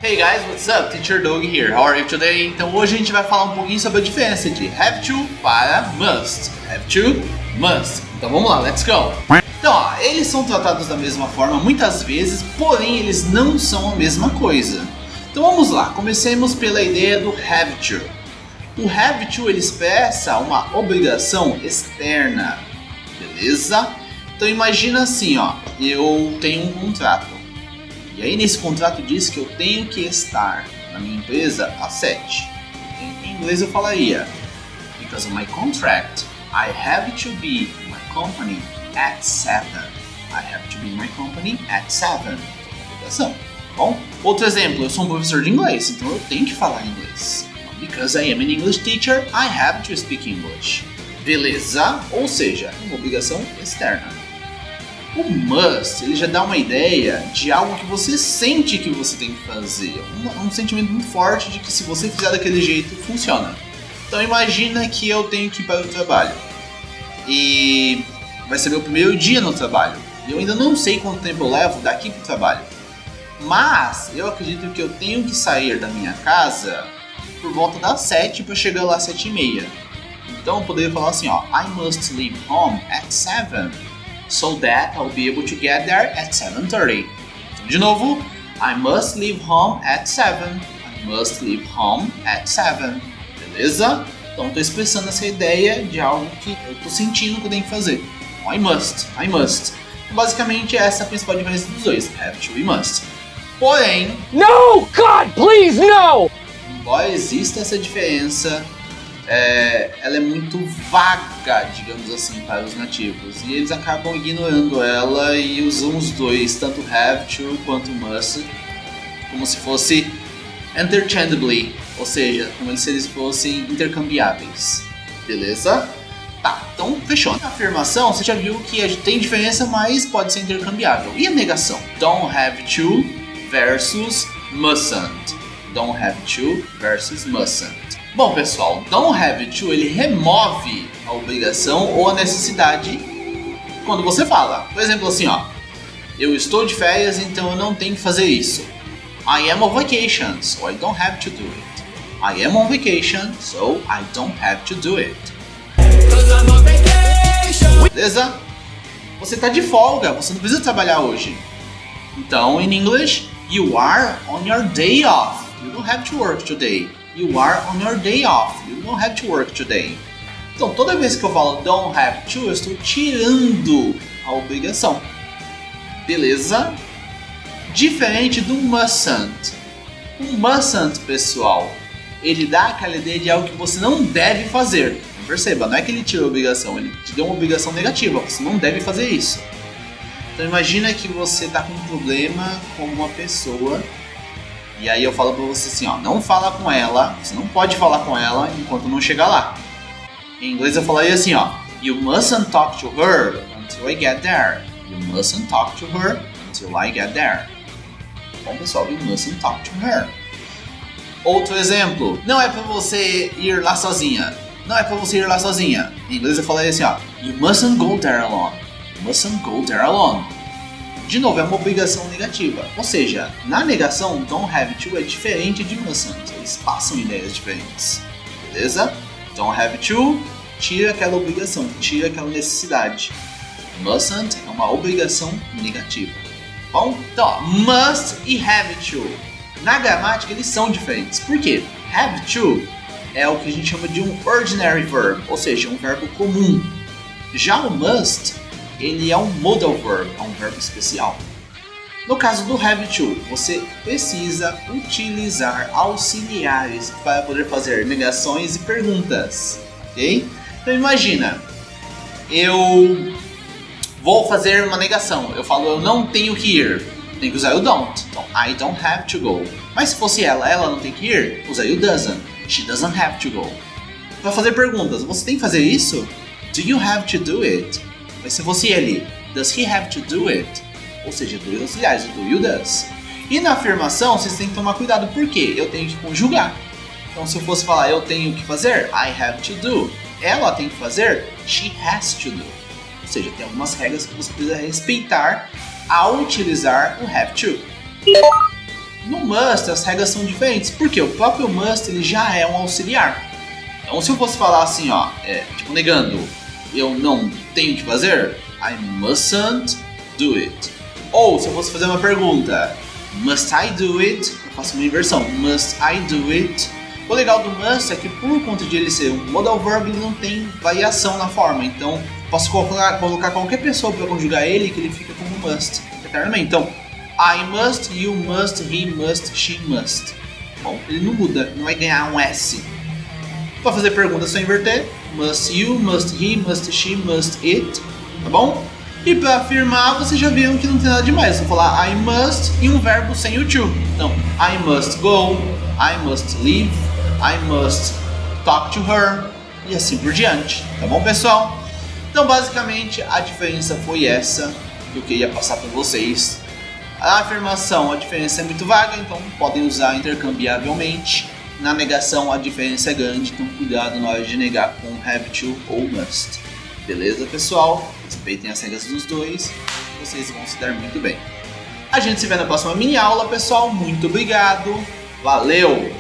Hey guys, what's up? Teacher Doug here. How are you today? Então hoje a gente vai falar um pouquinho sobre a diferença de have to para must. Have to, must. Então vamos lá, let's go. Então, ó, eles são tratados da mesma forma muitas vezes, porém eles não são a mesma coisa. Então vamos lá, comecemos pela ideia do have to. O have to ele expressa uma obrigação externa, beleza? Então imagina assim, ó, eu tenho um contrato. E aí nesse contrato diz que eu tenho que estar na minha empresa às 7. Em inglês eu falaria: Because of my contract, I have to be in my company at 7. I have to be in my company at 7. Obrigação. Bom, outro exemplo, eu sou um professor de inglês, então eu tenho que falar inglês. Because I am an English teacher, I have to speak English. Beleza? Ou seja, uma obrigação externa. O must, ele já dá uma ideia de algo que você sente que você tem que fazer. Um sentimento muito forte de que se você fizer daquele jeito, funciona. Então imagina que eu tenho que ir para o trabalho. E vai ser meu primeiro dia no trabalho. E eu ainda não sei quanto tempo eu levo daqui para o trabalho. Mas eu acredito que eu tenho que sair da minha casa por volta das 7 para chegar lá às 7h30. Então eu poderia falar assim, ó: I must leave home at 7. So that I'll be able to get there at 7:30. Então, de novo, I must leave home at 7. I must leave home at 7. Beleza? Então estou expressando essa ideia de algo que eu estou sentindo que eu tenho que fazer. I must. Basicamente essa é a principal diferença dos dois, have to e must. Porém, No! God, please, no! embora exista essa diferença, ela é muito vaga, digamos assim, para os nativos. E eles acabam ignorando ela e usam os dois, tanto have to quanto must, como se fosse interchangeably, ou seja, como se eles fossem intercambiáveis. Beleza? Tá, então fechou. Na afirmação, você já viu que tem diferença, mas pode ser intercambiável. E a negação? Don't have to versus mustn't. Don't have to versus mustn't. Bom, pessoal, don't have to, ele remove a obrigação ou a necessidade quando você fala. Por exemplo, assim, ó: eu estou de férias, então eu não tenho que fazer isso. I am on vacation, so I don't have to do it. I am on vacation, so I don't have to do it. Beleza? Você está de folga, você não precisa trabalhar hoje. Então, in English, you are on your day off. You don't have to work today. You are on your day off. You don't have to work today. Então, toda vez que eu falo don't have to, eu estou tirando a obrigação. Beleza? Diferente do mustn't. O mustn't, pessoal, ele dá aquela ideia de algo que você não deve fazer. Perceba, não é que ele tira a obrigação, ele te deu uma obrigação negativa. Você não deve fazer isso. Então, imagina que você está com um problema com uma pessoa. E aí eu falo pra você assim, ó: não fala com ela, você não pode falar com ela enquanto não chegar lá. Em inglês eu falaria assim, ó: You mustn't talk to her until I get there. You mustn't talk to her until I get there. Bom, pessoal, you mustn't talk to her. Outro exemplo: não é pra você ir lá sozinha. Não é pra você ir lá sozinha. Em inglês eu falaria assim, ó: You mustn't go there alone. You mustn't go there alone. De novo, é uma obrigação negativa. Ou seja, na negação, don't have to é diferente de mustn't. Eles passam ideias diferentes. Beleza? Don't have to tira aquela obrigação, tira aquela necessidade. Mustn't é uma obrigação negativa. Bom, então, ó, must e have to. Na gramática, eles são diferentes. Por quê? Have to é o que a gente chama de um ordinary verb, ou seja, um verbo comum. Já o must, ele é um modal verb, é um verbo especial. No caso do have to, você precisa utilizar auxiliares para poder fazer negações e perguntas, ok? Então imagina, eu vou fazer uma negação, eu falo eu não tenho que ir, tem que usar o don't. Então, I don't have to go. Mas se fosse ela não tem que ir, usaria o doesn't. She doesn't have to go. Para fazer perguntas, você tem que fazer isso? Do you have to do it? Mas se fosse ele, does he have to do it? Ou seja, dois auxiliares, o do e o does. E na afirmação, vocês têm que tomar cuidado, porque eu tenho que conjugar. Então se eu fosse falar eu tenho que fazer, I have to do. Ela tem que fazer, she has to do. Ou seja, tem algumas regras que você precisa respeitar ao utilizar o have to. No must as regras são diferentes, porque o próprio must ele já é um auxiliar. Então se eu fosse falar assim, ó, tipo negando, eu não tenho que fazer, I mustn't do it. Ou se eu fosse fazer uma pergunta, must I do it? Eu faço uma inversão, must I do it? O legal do must é que por conta de ele ser um modal verb, ele não tem variação na forma. Então posso colocar qualquer pessoa para conjugar ele que ele fica como must eternamente. Então I must, you must, he must, she must. Bom, ele não muda, não vai ganhar um S. Para fazer pergunta é só inverter. Must you, must he, must she, must it. Tá bom? E para afirmar, vocês já viram que não tem nada demais. Eu vou falar I must e um verbo sem o to. Então, I must go, I must leave, I must talk to her. E assim por diante. Tá bom, pessoal? Então, basicamente, a diferença foi essa que eu queria passar para vocês. A afirmação, a diferença é muito vaga, então podem usar intercambiavelmente. Na negação, a diferença é grande, então cuidado na hora de negar com have to ou must. Beleza, pessoal? Respeitem as regras dos dois, vocês vão se dar muito bem. A gente se vê na próxima mini aula, pessoal. Muito obrigado, valeu!